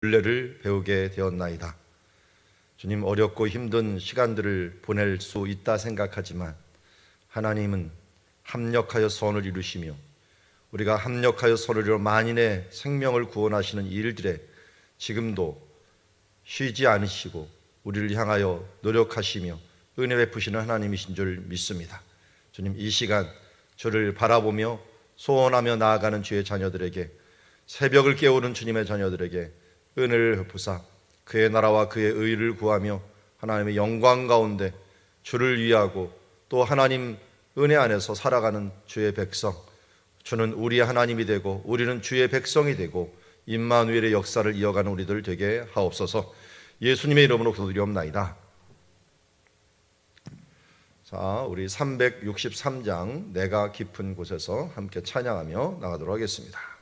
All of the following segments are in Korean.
를 배우게 되었나이다. 주님, 어렵고 힘든 시간들을 보낼 수 있다 생각하지만 하나님은 합력하여 선을 이루시며 우리가 합력하여 선을 이루어 만인의 생명을 구원하시는 일들에 지금도 쉬지 않으시고 우리를 향하여 노력하시며 은혜 베푸시는 하나님이신 줄 믿습니다. 주님, 이 시간 저를 바라보며 소원하며 나아가는 주의 자녀들에게, 새벽을 깨우는 주님의 자녀들에게 은혜를 베푸사 그의 나라와 그의 의를 구하며 하나님의 영광 가운데 주를 위하고 또 하나님 은혜 안에서 살아가는 주의 백성, 주는 우리의 하나님이 되고 우리는 주의 백성이 되고 임마누엘의 역사를 이어가는 우리들 되게 하옵소서. 예수님의 이름으로 기도드리옵나이다. 자, 우리 363장 내가 깊은 곳에서 함께 찬양하며 나가도록 하겠습니다.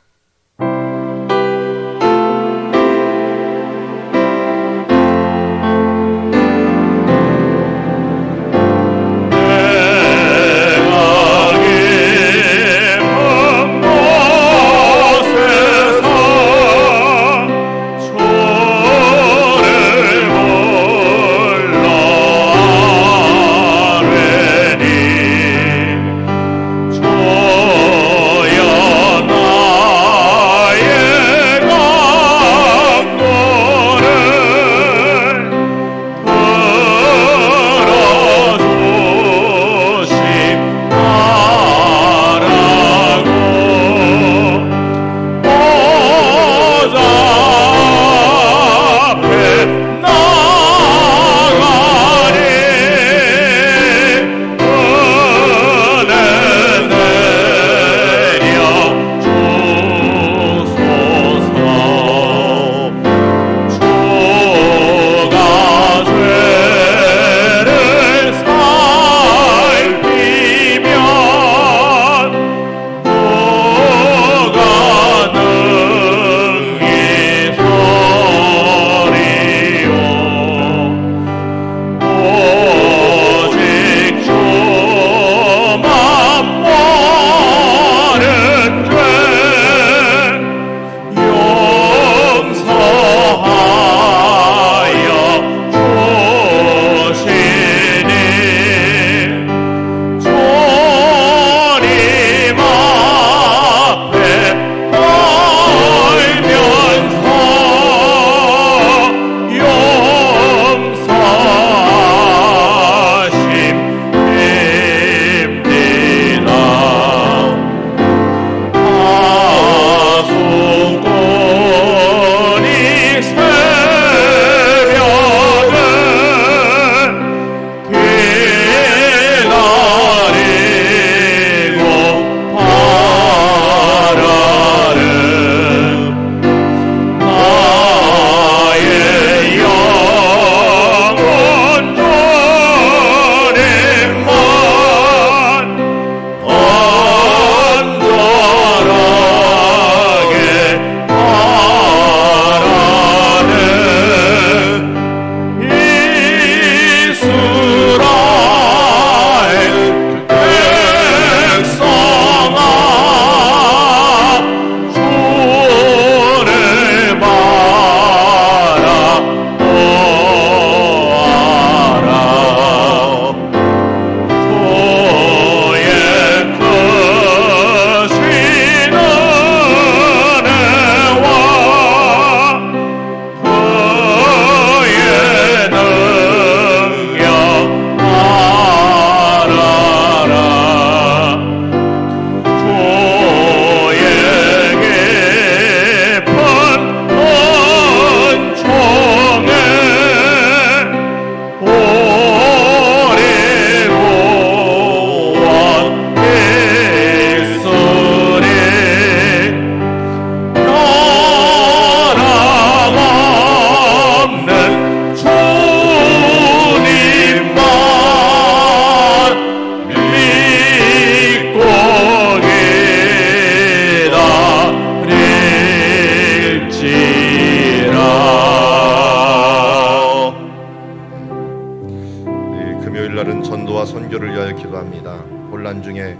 선교를 위하여 기도합니다. 혼란 중에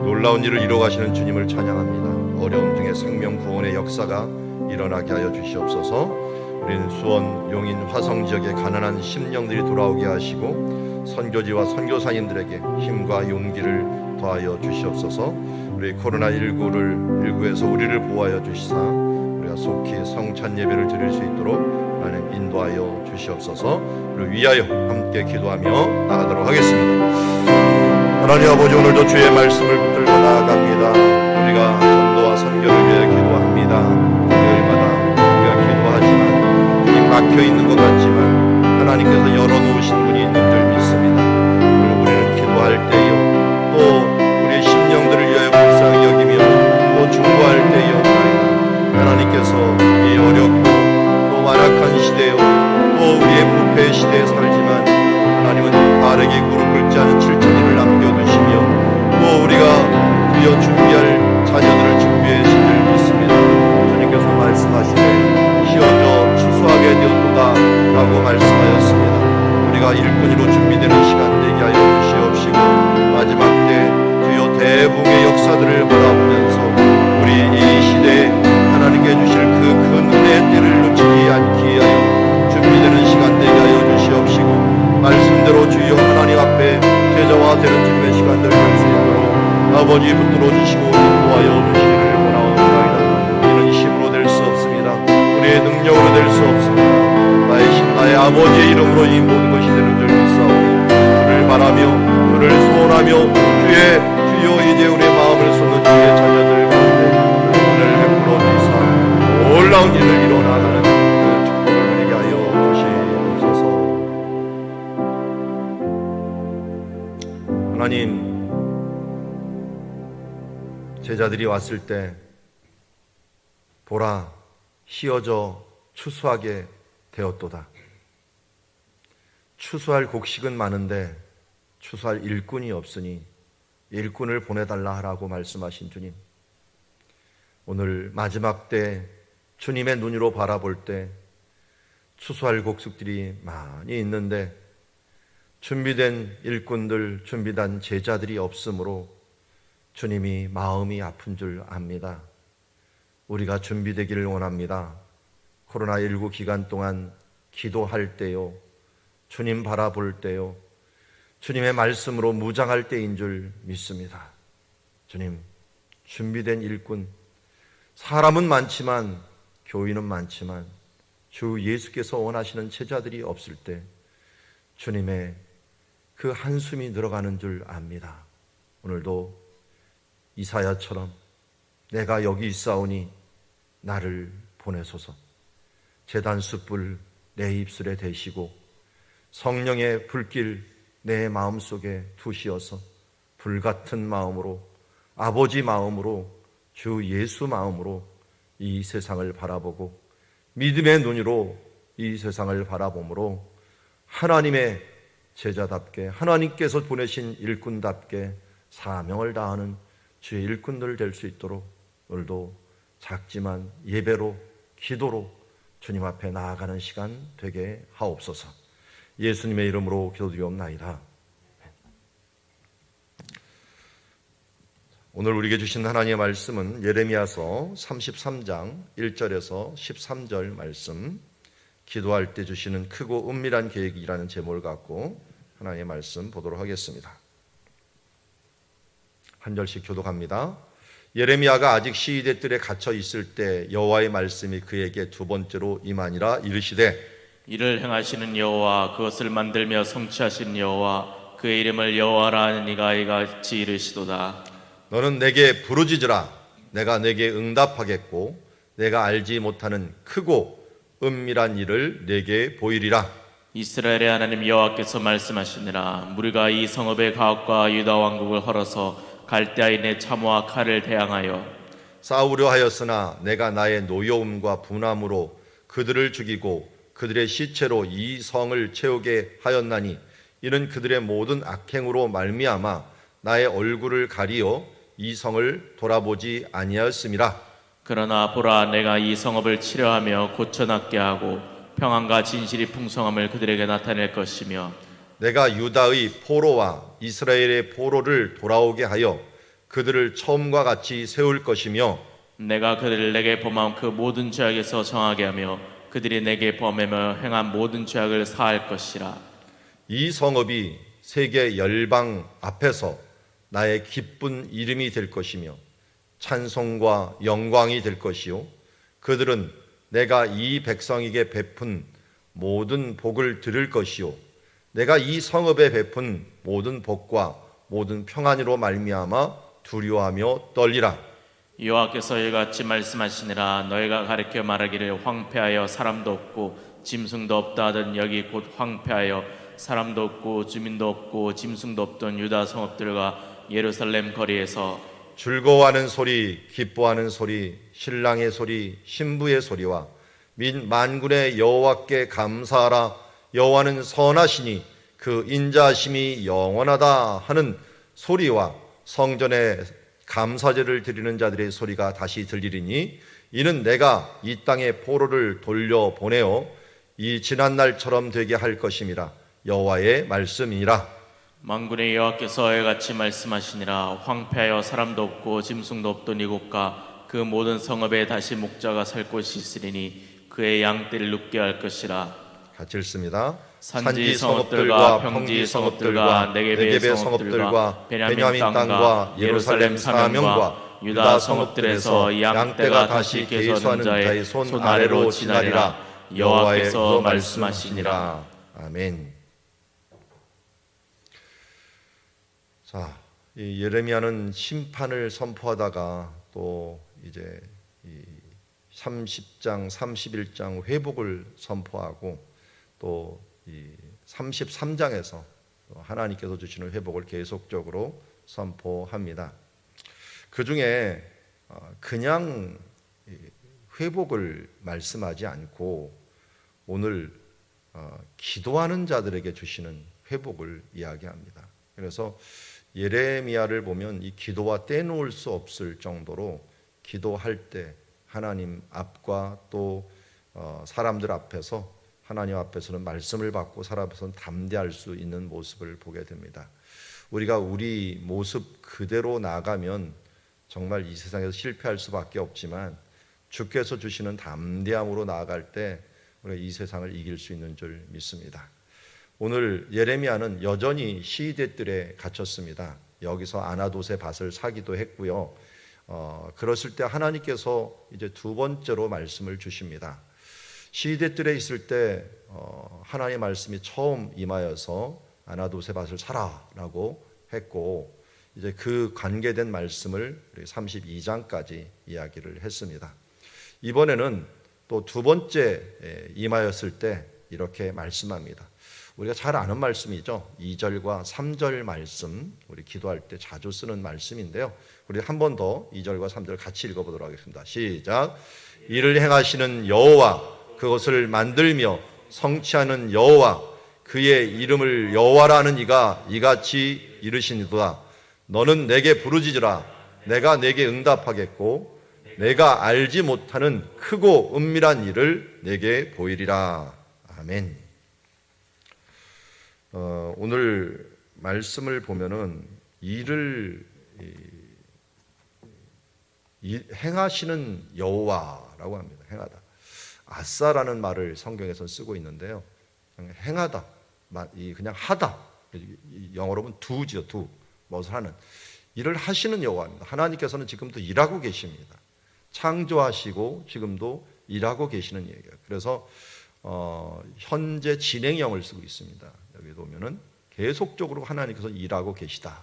놀라운 일을 이루어 가시는 주님을 찬양합니다. 어려움 중에 생명 구원의 역사가 일어나게 하여 주시옵소서. 우리는 수원, 용인, 화성 지역의 가난한 심령들이 돌아오게 하시고 선교지와 선교사님들에게 힘과 용기를 더하여 주시옵소서. 우리 코로나19에서 우리를 보호하여 주시사 우리가 속히 성찬 예배를 드릴 수 있도록 하나님 인도하여 주시옵소서. 우리 위하여 함께 기도하며 나가도록 하겠습니다. 하나님 아버지, 오늘도 주의 말씀을 붙들고 나아갑니다. 우리가 전도와 선교를 위해 기도합니다. 일요일마다 우리가 기도하지만 이 막혀있는 것 같지만 하나님께서 열어놓으신 분이 있는 줄 믿습니다. 오늘 우리는 기도할 때요, 또 우리의 심령들을 위하여 불쌍히 여기며 또 중보할 때요, 하나님께서 이 어렵고 또 완악한 시대요, 또 우리의 부패의 시대에 살지만 하나님은 바르게 무릎 꿇지 않은 7천년을 남겨두시며 또 우리가 드디어 준비할 자녀들을 준비하신 줄 믿습니다. 주님께서 말씀하시되 휘어져 추수하게 되었도다 라고 말씀하였습니다. 우리가 일꾼으로 준비되는 시간 되게 하여 주시옵시고 마지막 때 드디어 대붕의 역사들을 바라보면서 우리 이 시대에 하나님께 주실 그 큰 은혜의 때를 놓치지 않게 하여 준비되는 시간 되게 하여 주시옵시고 말씀대로 주여 하나님 앞에 제자와 되는 주님의 시간들을 볼 수 있도록 아버지 붙들어 주시고 인도하여 주시기를 원하옵나이다. 이는 힘으로 될 수 없습니다. 우리의 능력으로 될 수 없습니다. 나의 신 나의 아버지의 이름으로 이 모든 것이 되는 줄 믿사오니 주를 바라며 주를 소원하며 주여 이제 우리의 마음을 쏟는 주의 자녀들 가운데 오늘 베풀어 주사 놀라운 일을 이뤄나가는 그 축복을 누리게 하여 주시옵소서. 하나님, 제자들이 왔을 때 보라 휘어져 추수하게 되었도다. 추수할 곡식은 많은데 추수할 일꾼이 없으니 일꾼을 보내달라 하라고 말씀하신 주님, 오늘 마지막 때 주님의 눈으로 바라볼 때 추수할 곡식들이 많이 있는데 준비된 일꾼들, 준비된 제자들이 없으므로 주님이 마음이 아픈 줄 압니다. 우리가 준비되기를 원합니다. 코로나19 기간 동안 기도할 때요, 주님 바라볼 때요, 주님의 말씀으로 무장할 때인 줄 믿습니다. 주님, 준비된 일꾼, 사람은 많지만 교인은 많지만 주 예수께서 원하시는 제자들이 없을 때 주님의 그 한숨이 늘어가는 줄 압니다. 오늘도 이사야처럼 내가 여기 있사오니 나를 보내소서, 제단 숯불 내 입술에 대시고 성령의 불길 내 마음속에 두시어서 불같은 마음으로, 아버지 마음으로, 주 예수 마음으로 이 세상을 바라보고 믿음의 눈으로 이 세상을 바라보므로 하나님의 제자답게, 하나님께서 보내신 일꾼답게 사명을 다하는 주의 일꾼들 될 수 있도록 오늘도 작지만 예배로, 기도로 주님 앞에 나아가는 시간 되게 하옵소서. 예수님의 이름으로 기도드리옵나이다. 오늘 우리에게 주신 하나님의 말씀은 예레미야서 33장 1절에서 13절 말씀, 기도할 때 주시는 크고 은밀한 계획이라는 제목을 갖고 하나님의 말씀 보도록 하겠습니다. 한 절씩 교독합니다. 예레미야가 아직 시위대 뜰에 갇혀 있을 때 여호와의 말씀이 그에게 두 번째로 임하니라. 이르시되 이를 행하시는 여호와, 그것을 만들며 성취하신 여호와, 그의 이름을 여호와라 하는 이가 이같이 이르시도다. 너는 내게 부르짖으라. 내가 내게 응답하겠고 내가 알지 못하는 크고 은밀한 일을 내게 보이리라. 이스라엘의 하나님 여호와께서 말씀하시니라. 무리가 이 성읍의 가옥과 유다 왕국을 헐어서 갈대아인의 참호와 칼을 대항하여 싸우려 하였으나 내가 나의 노여움과 분함으로 그들을 죽이고 그들의 시체로 이 성을 채우게 하였나니 이는 그들의 모든 악행으로 말미암아 나의 얼굴을 가리어 이 성을 돌아보지 아니하였음이라. 그러나 보라, 내가 이 성읍을 치료하며 고쳐낫게 하고 평안과 진실이 풍성함을 그들에게 나타낼 것이며 내가 유다의 포로와 이스라엘의 포로를 돌아오게 하여 그들을 처음과 같이 세울 것이며 내가 그들을 내게 범한 그 모든 죄악에서 정하게 하며 그들이 내게 범하며 행한 모든 죄악을 사할 것이라. 이 성읍이 세계 열방 앞에서 나의 기쁜 이름이 될 것이며 찬송과 영광이 될 것이요 그들은 내가 이 백성에게 베푼 모든 복을 들을 것이요 내가 이 성읍에 베푼 모든 복과 모든 평안으로 말미암아 두려워하며 떨리라. 여호와께서 이같이 말씀하시니라. 너희가 가리켜 말하기를 황폐하여 사람도 없고 짐승도 없다 하던 여기 곧 황폐하여 사람도 없고 주민도 없고 짐승도 없던 유다 성읍들과 예루살렘 거리에서 즐거워하는 소리, 기뻐하는 소리, 신랑의 소리, 신부의 소리와 민 만군의 여호와께 감사하라. 여호와는 선하시니 그 인자하심이 영원하다 하는 소리와 성전에 감사제를 드리는 자들의 소리가 다시 들리리니 이는 내가 이 땅에 포로를 돌려보내어 이 지난 날처럼 되게 할 것임이라. 여호와의 말씀이라. 만군의 여호와께서 이같이 말씀하시니라. 황폐하여 사람도 없고 짐승도 없던 이곳과 그 모든 성읍에 다시 목자가 살 곳이 있으리니 그의 양떼를 눕게 할 것이라. 같이 읽습니다. 산지 성읍들과 평지 성읍들과 네게베 성읍들과 베냐민 땅과 예루살렘 사면과 유다 성읍들에서 양떼가 다시 개수하는 자의 손 아래로 지나리라. 여호와께서 말씀하시니라. 아멘. 자, 이 예레미야는 심판을 선포하다가 또 이제 이 30장, 31장 회복을 선포하고 또 이 33장에서 하나님께서 주시는 회복을 계속적으로 선포합니다. 그 중에 그냥 회복을 말씀하지 않고 오늘 기도하는 자들에게 주시는 회복을 이야기합니다. 그래서 예레미야를 보면 이 기도와 떼놓을 수 없을 정도로 기도할 때 하나님 앞과 또 사람들 앞에서 하나님 앞에서는 말씀을 받고 사람 앞에서는 담대할 수 있는 모습을 보게 됩니다. 우리가 우리 모습 그대로 나가면 정말 이 세상에서 실패할 수밖에 없지만 주께서 주시는 담대함으로 나아갈 때 우리가 이 세상을 이길 수 있는 줄 믿습니다. 오늘 예레미야는 여전히 시대들에 갇혔습니다. 여기서 아나돗의 밭을 사기도 했고요. 그랬을 때 하나님께서 이제 두 번째로 말씀을 주십니다. 시대들에 있을 때 하나님의 말씀이 처음 임하여서 아나돗의 밭을 사라라고 했고 이제 그 관계된 말씀을 32장까지 이야기를 했습니다. 이번에는 또 두 번째 임하였을 때 이렇게 말씀합니다. 우리가 잘 아는 말씀이죠. 2절과 3절 말씀, 우리 기도할 때 자주 쓰는 말씀인데요. 우리 한 번 더 2절과 3절 같이 읽어보도록 하겠습니다. 시작. 이를 행하시는 여호와, 그것을 만들며 성취하는 여호와, 그의 이름을 여호와라 하는 이가 이같이 이르시니도다. 너는 내게 부르짖으라. 내가 내게 응답하겠고 내가 알지 못하는 크고 은밀한 일을 내게 보이리라. 아멘. 오늘 말씀을 보면은 일을 행하시는 여호와라고 합니다. 행하다. 아싸라는 말을 성경에서 쓰고 있는데요. 행하다, 그냥 하다. 영어로 보면 do지요, do. 무엇을 하는. 일을 하시는 여호와입니다. 하나님께서는 지금도 일하고 계십니다. 창조하시고 지금도 일하고 계시는 얘기예요. 그래서 현재 진행형을 쓰고 있습니다. 여기 보면은 계속적으로 하나님께서 일하고 계시다.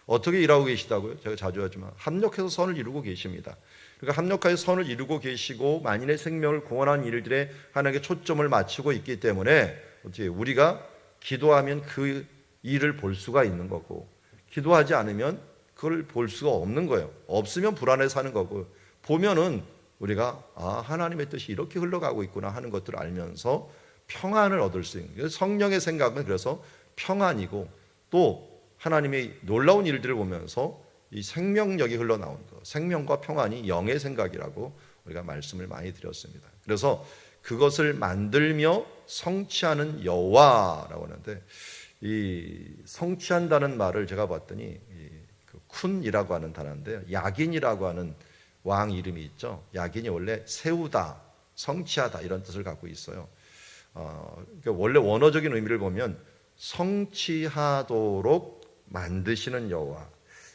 어떻게 일하고 계시다고요? 제가 자주 하지만 합력해서 선을 이루고 계십니다. 그러니까 합력하여 선을 이루고 계시고 만인의 생명을 구원하는 일들에 하나님께 초점을 맞추고 있기 때문에 어떻게 우리가 기도하면 그 일을 볼 수가 있는 거고 기도하지 않으면 그걸 볼 수가 없는 거예요. 없으면 불안해 사는 거고 보면은 우리가 하나님의 뜻이 이렇게 흘러가고 있구나 하는 것들을 알면서 평안을 얻을 수 있는 거예요. 성령의 생각은 그래서 평안이고 또 하나님의 놀라운 일들을 보면서 이 생명력이 흘러나오는 것, 생명과 평안이 영의 생각이라고 우리가 말씀을 많이 드렸습니다. 그래서 그것을 만들며 성취하는 여호와라고 하는데 이 성취한다는 말을 제가 봤더니 그 쿤이라고 하는 단어인데요, 약인이라고 하는 왕 이름이 있죠. 야긴이 원래 세우다, 성취하다 이런 뜻을 갖고 있어요. 그러니까 원래 원어적인 의미를 보면 성취하도록 만드시는 여호와.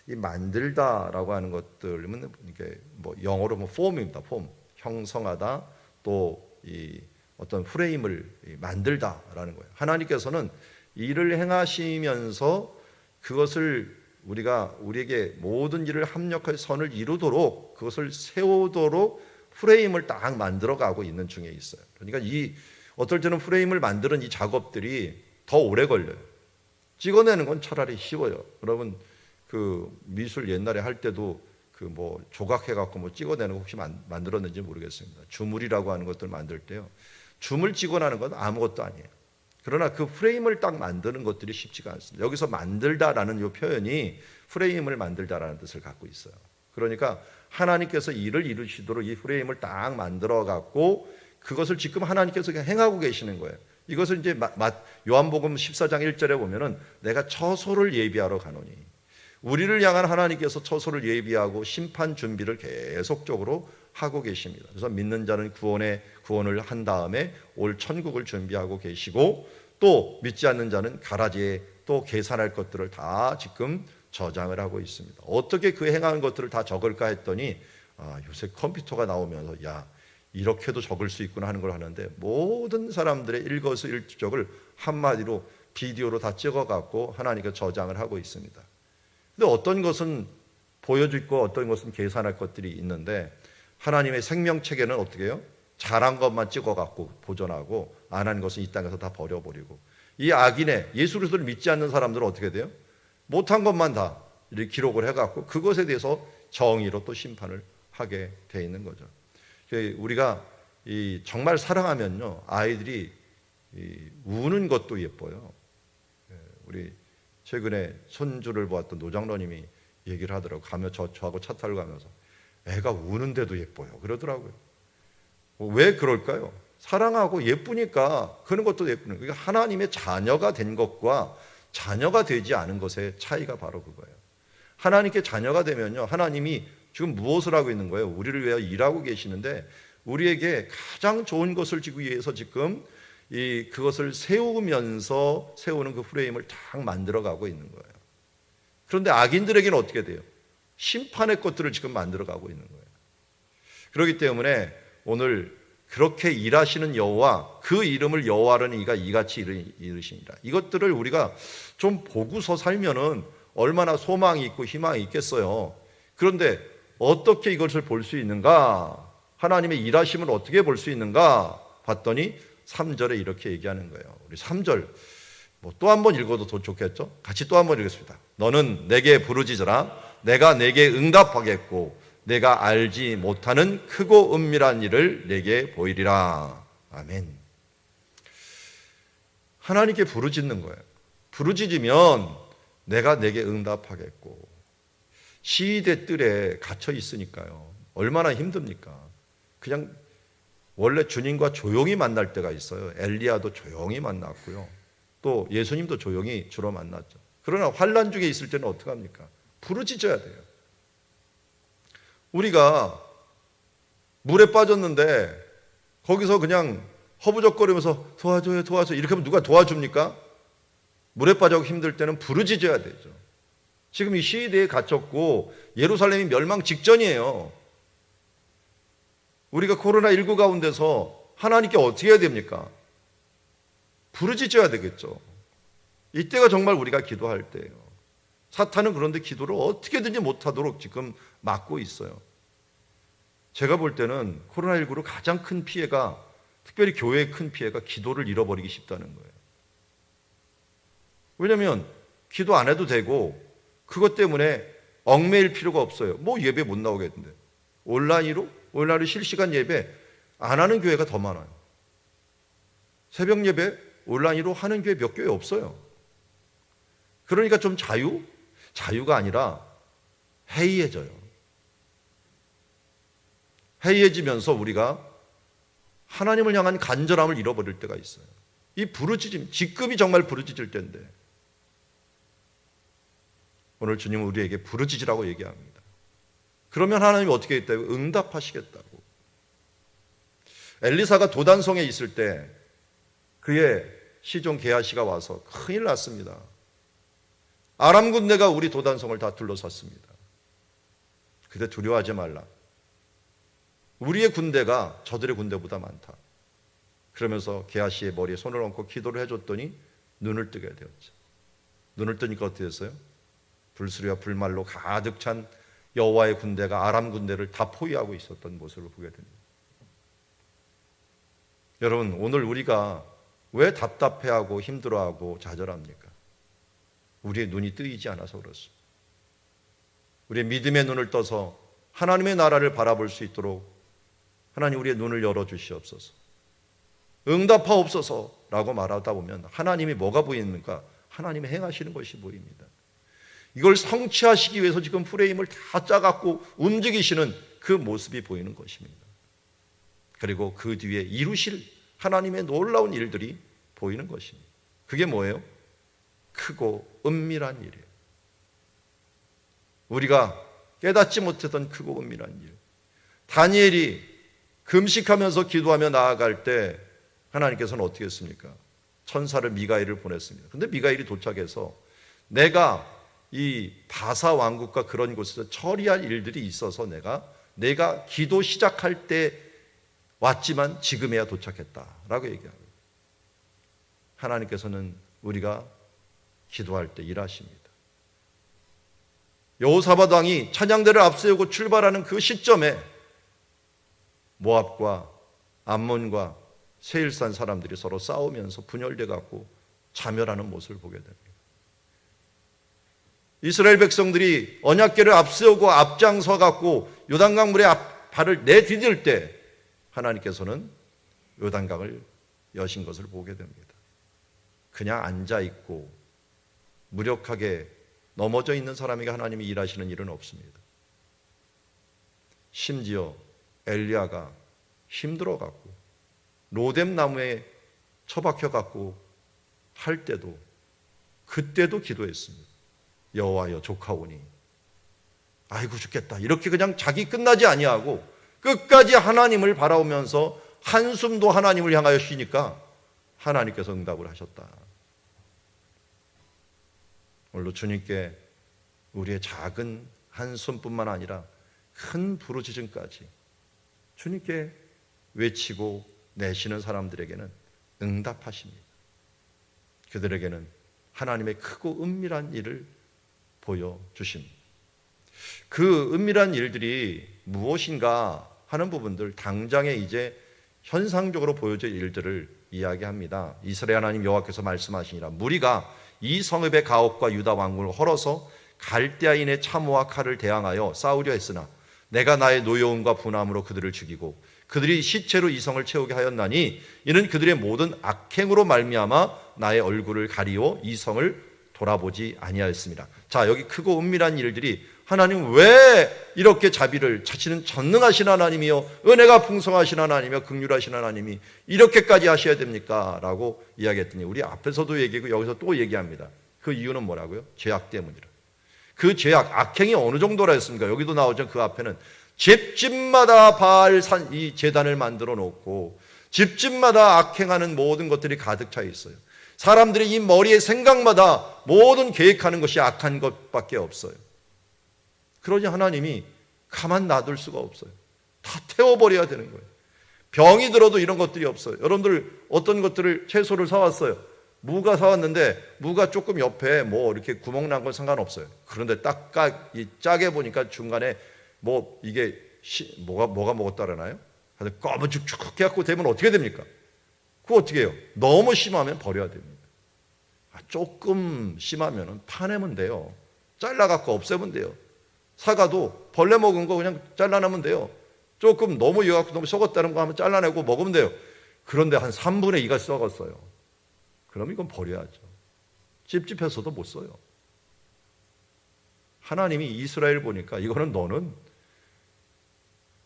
이 만들다라고 하는 것들은 이게 뭐 영어로 뭐 form입니다. form, 형성하다, 또 이 어떤 프레임을 만들다라는 거예요. 하나님께서는 일을 행하시면서 그것을 우리에게 모든 일을 합력하여 선을 이루도록, 그것을 세우도록 프레임을 딱 만들어가고 있는 중에 있어요. 그러니까 어떨 때는 프레임을 만드는 이 작업들이 더 오래 걸려요. 찍어내는 건 차라리 쉬워요. 여러분 그 미술 옛날에 할 때도 그 뭐 조각해갖고 뭐 찍어내는 거 혹시 만들었는지 모르겠습니다. 주물이라고 하는 것들 만들 때요, 줌을 찍어내는 건 아무것도 아니에요. 그러나 그 프레임을 딱 만드는 것들이 쉽지가 않습니다. 여기서 만들다라는 이 표현이 프레임을 만들다라는 뜻을 갖고 있어요. 그러니까 하나님께서 일을 이루시도록 이 프레임을 딱 만들어 갖고 그것을 지금 하나님께서 행하고 계시는 거예요. 이것을 이제 요한복음 14장 1절에 보면은 내가 처소를 예비하러 가노니, 우리를 향한 하나님께서 처소를 예비하고 심판 준비를 계속적으로 하고 계십니다. 그래서 믿는 자는 구원을 한 다음에 올 천국을 준비하고 계시고, 또 믿지 않는 자는 가라지에 또 계산할 것들을 다 지금 저장을 하고 있습니다. 어떻게 그 행한 것들을 다 적을까 했더니 요새 컴퓨터가 나오면서 이렇게도 적을 수 있구나 하는 걸 하는데, 모든 사람들의 일거수일투족을 한마디로 비디오로 다 찍어갖고 하나님께 저장을 하고 있습니다. 근데 어떤 것은 보여주고 어떤 것은 계산할 것들이 있는데, 하나님의 생명책에는 어떻게 해요? 잘한 것만 찍어갖고 보존하고 안 한 것은 이 땅에서 다 버려버리고, 이 악인의 예수 그리스도를 믿지 않는 사람들은 어떻게 돼요? 못한 것만 다 이렇게 기록을 해갖고 그것에 대해서 정의로 또 심판을 하게 돼 있는 거죠. 우리가 정말 사랑하면요, 아이들이 우는 것도 예뻐요. 우리 최근에 손주를 보았던 노장로님이 얘기를 하더라고요. 저하고 차 타고 가면서 애가 우는데도 예뻐요 그러더라고요. 왜 그럴까요? 사랑하고 예쁘니까 그런 것도 예쁘는 거예요. 그러니까 하나님의 자녀가 된 것과 자녀가 되지 않은 것의 차이가 바로 그거예요. 하나님께 자녀가 되면요, 하나님이 지금 무엇을 하고 있는 거예요? 우리를 위하여 일하고 계시는데, 우리에게 가장 좋은 것을 주기 위해서 지금 그것을 세우면서 세우는 그 프레임을 딱 만들어가고 있는 거예요. 그런데 악인들에게는 어떻게 돼요? 심판의 것들을 지금 만들어가고 있는 거예요. 그렇기 때문에 오늘 그렇게 일하시는 여호와, 그 이름을 여호와라는 이가 이같이 이르시니라, 이것들을 우리가 좀 보고서 살면은 얼마나 소망이 있고 희망이 있겠어요. 그런데 어떻게 이것을 볼 수 있는가? 하나님의 일하심을 어떻게 볼 수 있는가? 봤더니 3절에 이렇게 얘기하는 거예요. 우리 3절 또 한 번 읽어도 더 좋겠죠? 같이 또 한 번 읽겠습니다. 너는 내게 부르짖으라. 내가 내게 응답하겠고 내가 알지 못하는 크고 은밀한 일을 내게 보이리라. 아멘. 하나님께 부르짖는 거예요. 부르짖으면 내가 내게 응답하겠고. 시대 뜰에 갇혀 있으니까요, 얼마나 힘듭니까? 그냥 원래 주님과 조용히 만날 때가 있어요. 엘리야도 조용히 만났고요, 또 예수님도 조용히 주로 만났죠. 그러나 환난 중에 있을 때는 어떻게 합니까? 부르짖어야 돼요. 우리가 물에 빠졌는데 거기서 그냥 허부적거리면서 도와줘요 도와줘요 이렇게 하면 누가 도와줍니까? 물에 빠져서 힘들 때는 부르짖어야 되죠. 지금 이 시대에 갇혔고 예루살렘이 멸망 직전이에요. 우리가 코로나19 가운데서 하나님께 어떻게 해야 됩니까? 부르짖어야 되겠죠. 이때가 정말 우리가 기도할 때예요. 사탄은 그런데 기도를 어떻게든지 못하도록 지금 막고 있어요. 제가 볼 때는 코로나19로 가장 큰 피해가, 특별히 교회의 큰 피해가 기도를 잃어버리기 쉽다는 거예요. 왜냐하면 기도 안 해도 되고 그것 때문에 얽매일 필요가 없어요. 예배 못 나오겠는데 온라인으로 실시간 예배 안 하는 교회가 더 많아요. 새벽 예배 온라인으로 하는 교회 몇 교회 없어요. 그러니까 좀 자유가 아니라 해이해져요. 해이해지면서 우리가 하나님을 향한 간절함을 잃어버릴 때가 있어요. 이 부르짖음, 지금이 정말 부르짖을 때인데, 오늘 주님은 우리에게 부르짖으라고 얘기합니다. 그러면 하나님이 어떻게 했다고? 응답하시겠다고. 엘리사가 도단성에 있을 때 그의 시종 게하시가 와서 큰일 났습니다. 아람 군대가 우리 도단성을 다 둘러쌌습니다. 그때 두려워하지 말라. 우리의 군대가 저들의 군대보다 많다. 그러면서 게하시의 머리에 손을 얹고 기도를 해줬더니 눈을 뜨게 되었죠. 눈을 뜨니까 어떻게 됐어요? 불수리와 불말로 가득 찬 여호와의 군대가 아람 군대를 다 포위하고 있었던 모습을 보게 됩니다. 여러분, 오늘 우리가 왜 답답해하고 힘들어하고 좌절합니까? 우리의 눈이 뜨이지 않아서 그렇습니다. 우리의 믿음의 눈을 떠서 하나님의 나라를 바라볼 수 있도록 하나님 우리의 눈을 열어주시옵소서. 응답하옵소서라고 말하다 보면 하나님이 뭐가 보입니까? 하나님이 행하시는 것이 보입니다. 이걸 성취하시기 위해서 지금 프레임을 다 짜갖고 움직이시는 그 모습이 보이는 것입니다. 그리고 그 뒤에 이루실 하나님의 놀라운 일들이 보이는 것입니다. 그게 뭐예요? 크고 은밀한 일이에요. 우리가 깨닫지 못했던 크고 은밀한 일. 다니엘이 금식하면서 기도하며 나아갈 때 하나님께서는 어떻게 했습니까? 천사를 미가엘을 보냈습니다. 근데 미가엘이 도착해서 내가 이 바사 왕국과 그런 곳에서 처리할 일들이 있어서 내가 기도 시작할 때 왔지만 지금에야 도착했다라고 얘기하고, 하나님께서는 우리가 기도할 때 일하십니다. 여호사밧 왕이 찬양대를 앞세우고 출발하는 그 시점에 모압과 암몬과 세일산 사람들이 서로 싸우면서 분열돼 갖고 자멸하는 모습을 보게 됩니다. 이스라엘 백성들이 언약궤를 앞세우고 앞장서 갖고 요단강 물에 발을 내디딜 때 하나님께서는 요단강을 여신 것을 보게 됩니다. 그냥 앉아 있고 무력하게 넘어져 있는 사람에게 하나님이 일하시는 일은 없습니다. 심지어 엘리야가 힘들어 갖고 로뎀 나무에 처박혀 갖고 할 때도 그때도 기도했습니다. 여호와여 족하오니 아이고 죽겠다 이렇게 그냥 자기 끝나지 아니하고 끝까지 하나님을 바라보면서 한숨도 하나님을 향하여 쉬니까 하나님께서 응답을 하셨다. 오늘도 주님께 우리의 작은 한숨뿐만 아니라 큰 부르짖음까지 주님께 외치고 내쉬는 사람들에게는 응답하십니다. 그들에게는 하나님의 크고 은밀한 일을 보여주십니다. 그 은밀한 일들이 무엇인가 하는 부분들, 당장에 이제 현상적으로 보여질 일들을 이야기합니다. 이스라엘 하나님 여호와께서 말씀하시니라. 무리가 이 성읍의 가옥과 유다 왕궁을 헐어서 갈대아인의 참호와 칼을 대항하여 싸우려 했으나 내가 나의 노여움과 분함으로 그들을 죽이고 그들이 시체로 이 성을 채우게 하였나니 이는 그들의 모든 악행으로 말미암아 나의 얼굴을 가리워 이 성을 돌아보지 아니하였습니다. 자, 여기 크고 은밀한 일들이 하나님 왜 이렇게 자비를, 자신은 전능하신 하나님이요 은혜가 풍성하신 하나님이요 긍휼하신 하나님이 이렇게까지 하셔야 됩니까? 라고 이야기했더니 우리 앞에서도 얘기하고 여기서 또 얘기합니다. 그 이유는 뭐라고요? 죄악 때문이라. 그 죄악, 악행이 어느 정도라 했습니까? 여기도 나오죠. 그 앞에는 집집마다 바알 이 제단을 만들어 놓고 집집마다 악행하는 모든 것들이 가득 차 있어요. 사람들이 이 머리의 생각마다 모든 계획하는 것이 악한 것밖에 없어요. 그러니 하나님이 가만 놔둘 수가 없어요. 다 태워버려야 되는 거예요. 병이 들어도 이런 것들이 없어요. 여러분들 어떤 것들을, 채소를 사왔어요. 무가 사왔는데 무가 조금 옆에 뭐 이렇게 구멍 난 건 상관없어요. 그런데 딱 짜게 보니까 중간에 뭐 이게 뭐가 먹었다라나요? 꺼무죽죽 해갖고 되면 어떻게 됩니까? 그거 어떻게 해요? 너무 심하면 버려야 됩니다. 조금 심하면 파내면 돼요. 잘라갖고 없애면 돼요. 사과도 벌레 먹은 거 그냥 잘라내면 돼요. 조금 너무 익어갖고 너무 썩었다는 거 하면 잘라내고 먹으면 돼요. 그런데 한 3분의 2가 썩었어요. 그럼 이건 버려야죠. 찝찝해서도 못 써요. 하나님이 이스라엘 보니까 이거는 너는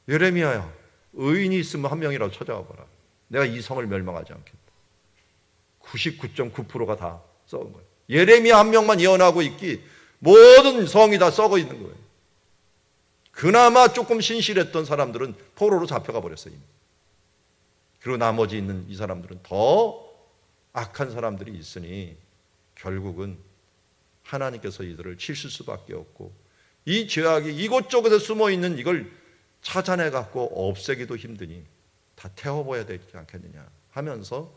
예레미야야, 의인이 있으면 한 명이라도 찾아와 봐라. 내가 이 성을 멸망하지 않겠다. 99.9%가 다 썩은 거예요. 예레미야 한 명만 예언하고 있기 모든 성이 다 썩어 있는 거예요. 그나마 조금 신실했던 사람들은 포로로 잡혀가 버렸어요. 이미. 그리고 나머지 있는 이 사람들은 더 악한 사람들이 있으니 결국은 하나님께서 이들을 치실 수밖에 없고, 이 죄악이 이곳저곳에 숨어 있는 이걸 찾아내 갖고 없애기도 힘드니 다 태워버려야 되지 않겠느냐 하면서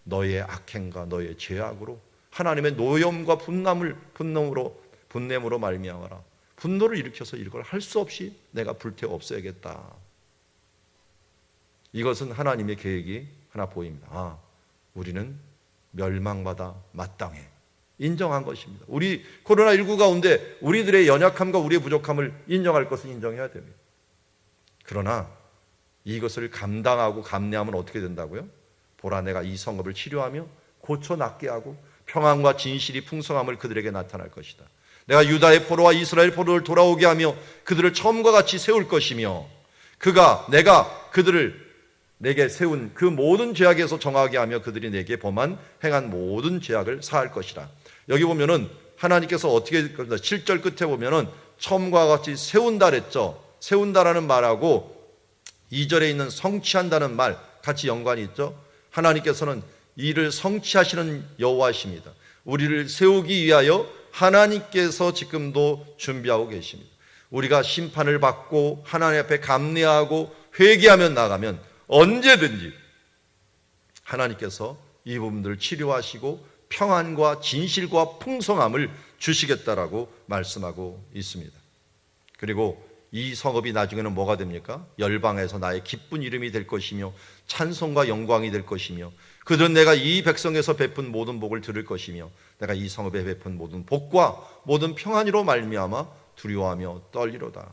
너의 악행과 너의 죄악으로 하나님의 노염과 분냄으로 말미암아라. 분노를 일으켜서 이걸 할 수 없이 내가 불태워 없애야겠다. 이것은 하나님의 계획이 하나 보입니다. 우리는 멸망받아 마땅해 인정한 것입니다. 우리 코로나19 가운데 우리들의 연약함과 우리의 부족함을 인정할 것은 인정해야 됩니다. 그러나 이것을 감당하고 감내하면 어떻게 된다고요? 보라, 내가 이 성읍을 치료하며 고쳐 낫게 하고 평안과 진실이 풍성함을 그들에게 나타날 것이다. 내가 유다의 포로와 이스라엘 포로를 돌아오게 하며 그들을 처음과 같이 세울 것이며 내가 그들을 내게 세운 그 모든 죄악에서 정하게 하며 그들이 내게 범한 행한 모든 죄악을 사할 것이라. 여기 보면은 하나님께서 어떻게 7절 끝에 보면은 처음과 같이 세운다 그랬죠. 세운다라는 말하고 2절에 있는 성취한다는 말 같이 연관이 있죠. 하나님께서는 이를 성취하시는 여호와이십니다. 우리를 세우기 위하여 하나님께서 지금도 준비하고 계십니다. 우리가 심판을 받고 하나님 앞에 감내하고 회개하며 나가면 언제든지 하나님께서 이 부분들을 치료하시고 평안과 진실과 풍성함을 주시겠다라고 말씀하고 있습니다. 그리고 이 성읍이 나중에는 뭐가 됩니까? 열방에서 나의 기쁜 이름이 될 것이며 찬송과 영광이 될 것이며 그들은 내가 이 백성에서 베푼 모든 복을 들을 것이며 내가 이 성읍에 베푼 모든 복과 모든 평안으로 말미암아 두려워하며 떨리로다.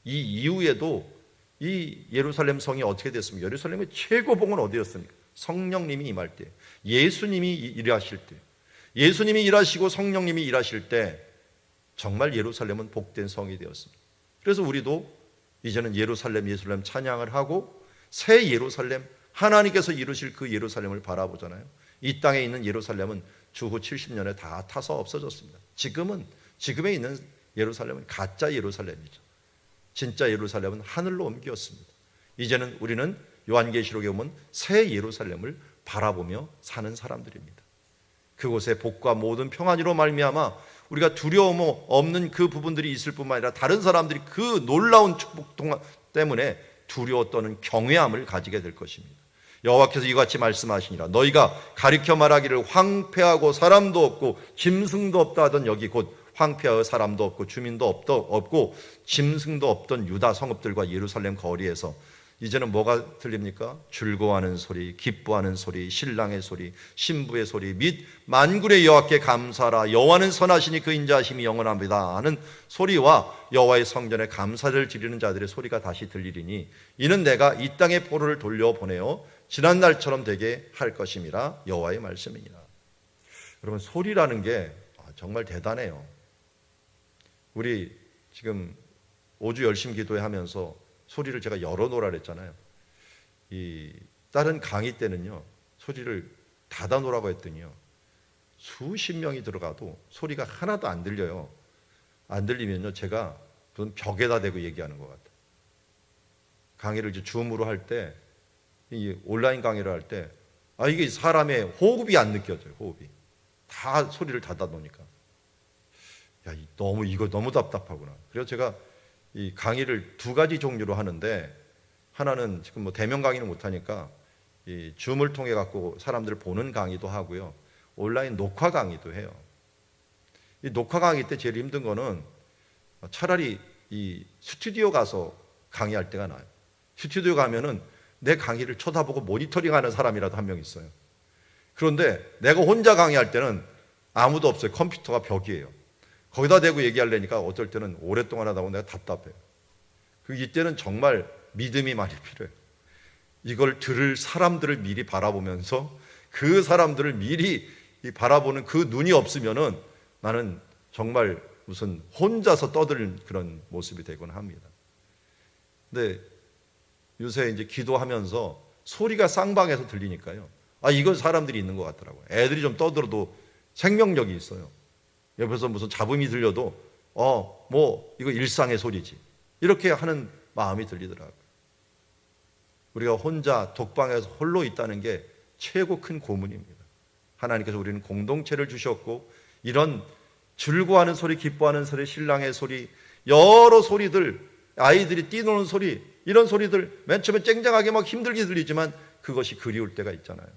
이 이후에도 이 예루살렘 성이 어떻게 됐습니까? 예루살렘의 최고 복은 어디였습니까? 성령님이 임할 때, 예수님이 일하실 때, 예수님이 일하시고 성령님이 일하실 때 정말 예루살렘은 복된 성이 되었습니다. 그래서 우리도 이제는 예루살렘 찬양을 하고 새 예루살렘, 하나님께서 이루실 그 예루살렘을 바라보잖아요. 이 땅에 있는 예루살렘은 주후 70년에 다 타서 없어졌습니다. 지금에 있는 예루살렘은 가짜 예루살렘이죠. 진짜 예루살렘은 하늘로 옮겼습니다. 이제는 우리는 요한계시록에 보면 새 예루살렘을 바라보며 사는 사람들입니다. 그곳에 복과 모든 평안으로 말미암아 우리가 두려움 없는 그 부분들이 있을 뿐만 아니라 다른 사람들이 그 놀라운 축복 때문에 두려워 떠는 경외함을 가지게 될 것입니다. 여호와께서 이같이 말씀하시니라. 너희가 가리켜 말하기를 황폐하고 사람도 없고 짐승도 없다 하던 여기 곧 황폐하여 사람도 없고 주민도 없고 짐승도 없던 유다 성읍들과 예루살렘 거리에서 이제는 뭐가 들립니까? 즐거워하는 소리, 기뻐하는 소리, 신랑의 소리, 신부의 소리 및 만군의 여호와께 감사하라. 여호와는 선하시니 그 인자하심이 영원합니다 하는 소리와 여호와의 성전에 감사를 드리는 자들의 소리가 다시 들리리니 이는 내가 이 땅의 포로를 돌려보내어 지난날처럼 되게 할 것임이라 여호와의 말씀이니라. 여러분, 소리라는 게 정말 대단해요. 우리 지금 5주 열심 기도회 하면서 소리를 제가 열어놓으라 그랬잖아요. 이 다른 강의 때는요 소리를 닫아놓으라고 했더니요 수십 명이 들어가도 소리가 하나도 안 들려요. 안 들리면요 제가 그건 벽에다 대고 얘기하는 것 같아요. 강의를 이제 줌으로 할 때, 이 온라인 강의를 할 때 이게 사람의 호흡이 안 느껴져요. 호흡이 다 소리를 닫아놓으니까 이거 너무 답답하구나. 그래서 제가 이 강의를 두 가지 종류로 하는데, 하나는 지금 뭐 대면 강의는 못하니까 이 줌을 통해 갖고 사람들을 보는 강의도 하고요, 온라인 녹화 강의도 해요. 이 녹화 강의 때 제일 힘든 거는 차라리 이 스튜디오 가서 강의할 때가 나아요. 스튜디오 가면은 내 강의를 쳐다보고 모니터링하는 사람이라도 한 명 있어요. 그런데 내가 혼자 강의할 때는 아무도 없어요. 컴퓨터가 벽이에요. 거기다 대고 얘기하려니까 어떨 때는 오랫동안 하다 보면 내가 답답해요. 이때는 정말 믿음이 많이 필요해요. 이걸 들을 사람들을 미리 바라보면서 그 사람들을 미리 바라보는 그 눈이 없으면은 나는 정말 무슨 혼자서 떠들 그런 모습이 되곤 합니다. 근데 요새 이제 기도하면서 소리가 쌍방에서 들리니까요, 이건 사람들이 있는 것 같더라고요. 애들이 좀 떠들어도 생명력이 있어요. 옆에서 무슨 잡음이 들려도 이거 일상의 소리지. 이렇게 하는 마음이 들리더라고요. 우리가 혼자 독방에서 홀로 있다는 게 최고 큰 고문입니다. 하나님께서 우리는 공동체를 주셨고 이런 즐거워하는 소리, 기뻐하는 소리, 신랑의 소리, 여러 소리들, 아이들이 뛰노는 소리, 이런 소리들 맨 처음에 쨍쨍하게 막 힘들게 들리지만 그것이 그리울 때가 있잖아요.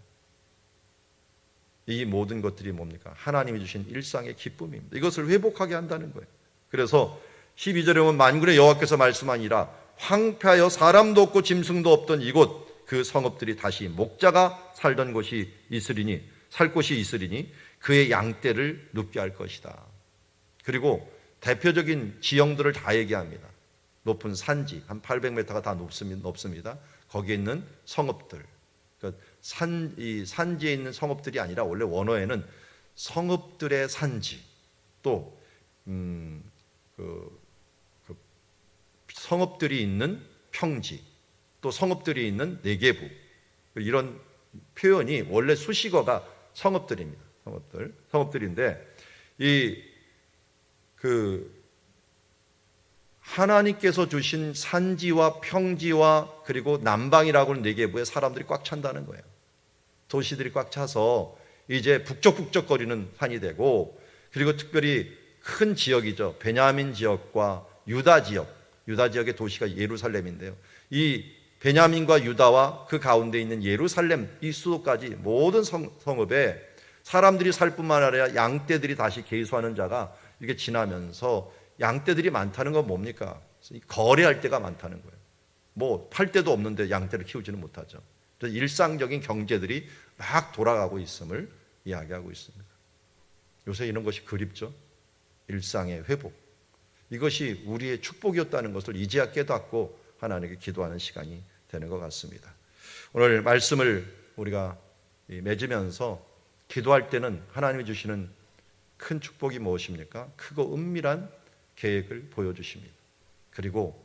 이 모든 것들이 뭡니까? 하나님이 주신 일상의 기쁨입니다. 이것을 회복하게 한다는 거예요. 그래서 12절에 보면 만군의 여호와께서 말씀하니라 황폐하여 사람도 없고 짐승도 없던 이곳 그 성읍들이 다시 목자가 살던 곳이 있으리니 살 곳이 있으리니 그의 양떼를 눕게 할 것이다. 그리고 대표적인 지형들을 다 얘기합니다. 높은 산지 한 800m가 다 높습니다. 거기에 있는 성읍들, 이 산지에 있는 성읍들이 아니라 원래 원어에는 성읍들의 산지, 또 성읍들이 있는 평지, 또 성읍들이 있는 네게부, 이런 표현이 원래 수식어가 성읍들입니다. 성읍들인데 하나님께서 주신 산지와 평지와 그리고 남방이라고 하는 네게부에 사람들이 꽉 찬다는 거예요. 도시들이 꽉 차서 이제 북적북적거리는 산이 되고, 그리고 특별히 큰 지역이죠. 베냐민 지역과 유다 지역의 도시가 예루살렘인데요. 이 베냐민과 유다와 그 가운데 있는 예루살렘 이 수도까지 모든 성읍에 사람들이 살 뿐만 아니라 양떼들이 다시 계수하는 자가 이렇게 지나면서, 양떼들이 많다는 건 뭡니까? 거래할 때가 많다는 거예요. 뭐 팔 데도 없는데 양떼를 키우지는 못하죠. 그래서 일상적인 경제들이 막 돌아가고 있음을 이야기하고 있습니다. 요새 이런 것이 그립죠. 일상의 회복. 이것이 우리의 축복이었다는 것을 이제야 깨닫고 하나님께 기도하는 시간이 되는 것 같습니다. 오늘 말씀을 우리가 맺으면서 기도할 때는 하나님이 주시는 큰 축복이 무엇입니까? 크고 은밀한 계획을 보여주십니다. 그리고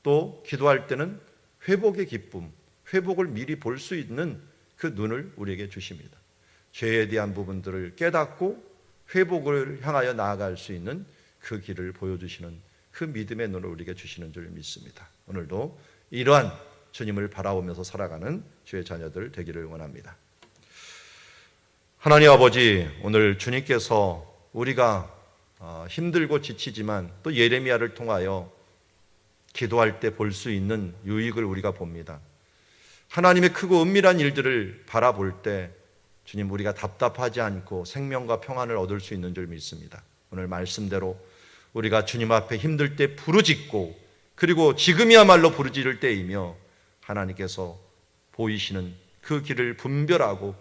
또 기도할 때는 회복의 기쁨, 회복을 미리 볼 수 있는 그 눈을 우리에게 주십니다. 죄에 대한 부분들을 깨닫고 회복을 향하여 나아갈 수 있는 그 길을 보여주시는 그 믿음의 눈을 우리에게 주시는 줄 믿습니다. 오늘도 이러한 주님을 바라보면서 살아가는 주의 자녀들 되기를 원합니다. 하나님 아버지, 오늘 주님께서 우리가 힘들고 지치지만 또 예레미야를 통하여 기도할 때 볼 수 있는 유익을 우리가 봅니다. 하나님의 크고 은밀한 일들을 바라볼 때 주님, 우리가 답답하지 않고 생명과 평안을 얻을 수 있는 줄 믿습니다. 오늘 말씀대로 우리가 주님 앞에 힘들 때 부르짖고, 그리고 지금이야말로 부르짖을 때이며 하나님께서 보이시는 그 길을 분별하고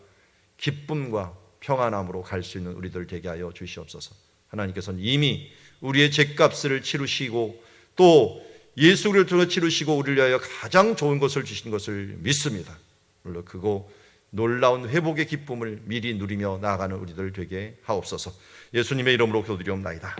기쁨과 평안함으로 갈 수 있는 우리들 되게 하여 주시옵소서. 하나님께서는 이미 우리의 죄값을 치르시고 또 예수를 통해 치르시고 우리를 위하여 가장 좋은 것을 주신 것을 믿습니다. 물론 그거 놀라운 회복의 기쁨을 미리 누리며 나아가는 우리들 되게 하옵소서. 예수님의 이름으로 기도드리옵나이다.